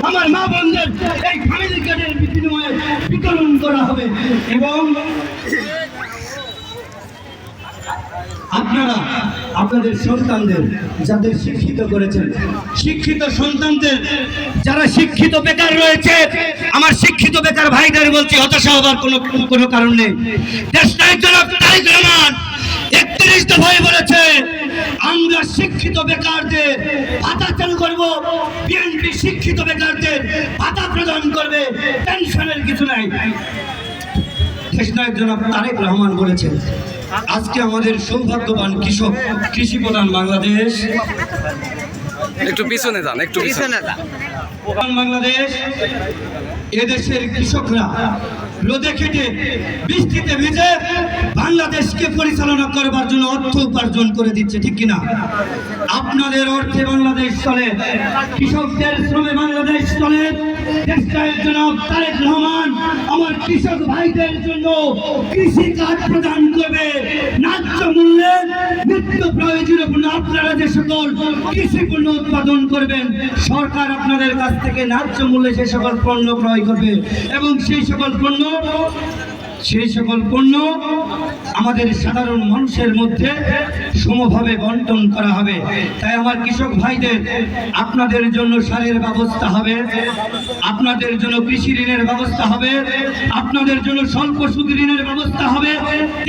আমার মা বোনদের এই ফ্যামিলি কার্ডের বিনিময়ে বিতরণ করা হবে। এবং আপনারা আপনাদের সন্তানদের যাদের শিক্ষিত করেছেন, শিক্ষিত সন্তানদের যারা শিক্ষিত বেকার রয়েছে, আমার শিক্ষিত বেকার ভাইদের বলছি, হতাশা হবার কোনো কারণ নেই। দেশনায়ক জনাব তারেক রহমান 31 দফায় বলেছে আমরা শিক্ষিত বেকারদের ভাতা চালু করব, বিএনপি শিক্ষিত বেকারদের ভাতা প্রদান করবে, টেনশনের কিছু নাই। দেশনায়ক জনাব তারেক রহমান বলেছেন আজকে আমাদের সৌভাগ্যবান কৃষক, কৃষি প্রধান বাংলাদেশ, একটু পিছনে যান, একটু পিছনে যান। বাংলাদেশ, এদেশের কৃষকরা রোদে খেটে বৃষ্টিতে ভিজে বাংলাদেশকে পরিচালনা করবার জন্য অর্থ উপার্জন করে দিচ্ছে, ঠিক কিনা? আপনাদের অর্থে বাংলাদেশ চলে, কৃষকদের শ্রমে বাংলাদেশ চলে। দেশনায়ক জনাব তারেক রহমান আমার কৃষক ভাইদের জন্য কৃষি কার্ড প্রদান করবে, ন্যায্য মূল্যে নিত্য প্রয়োজনীয় পণ্য আপনারা যে সকল কৃষি পণ্য উৎপাদন করবেন, সরকার আপনাদের কাছ থেকে ন্যায্য মূল্যে সে সকল পণ্য ক্রয় করবে এবং সেই সকল পণ্য আমাদের সাধারণ মানুষের মধ্যে সমভাবে বন্টন করা হবে। তাই আমার কৃষক ভাইদের আপনাদের জন্য সারের ব্যবস্থা হবে, আপনাদের জন্য কৃষি ঋণের ব্যবস্থা হবে, আপনাদের জন্য স্বল্প সুদ ঋণের ব্যবস্থা হবে।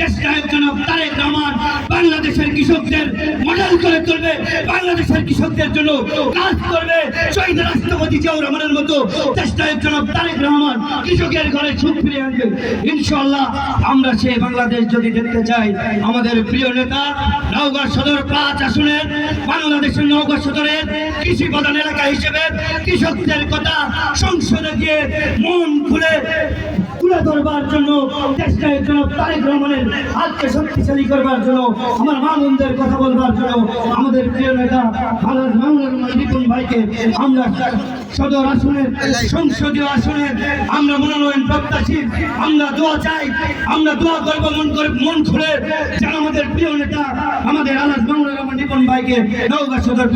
দেশনায়ক জনাব তারেক রহমান বাংলাদেশের কৃষকদের মডেল করে তুলবে, বাংলাদেশের কৃষকদের জন্য কাজ করবে। শহীদ রাষ্ট্রপতি জিয়াউর রহমানের মতো দেশনায়ক জনাব তারেক রহমান কৃষকের ঘরে সুখ ফিরিয়ে আনবে ইনশাআল্লাহ। আমরা সেই বাংলাদেশ যদি দেখতে চাই, আমাদের প্রিয় নেতা নওগাঁ সদর 5 আসনের বাংলাদেশের নওগাঁ সদরের কৃষি প্রধান এলাকা হিসেবে কৃষকদের কথা সংসদে গিয়ে মন খুলে তুলে ধরবার জন্য, দেশনায়ক জনাব তারেক রহমানের হাতকে শক্তিশালী করবার জন্য, আমার মা বোনদের কথা বলবার জন্য আমাদের প্রিয় নেতা আলহাজ মাওলানা রহমান রিপন ভাইকে আমরা সদর আসনের সংসদীয় আসনের আমরা মনোনয়ন প্রত্যাশী। আমরা দোয়া চাই, আমরা দোয়া করব মন খুলে, যেন আমাদের প্রিয় নেতা আমাদের আলহাজ মাওলানা রহমান রিপন ভাইকে নওগাঁ সদর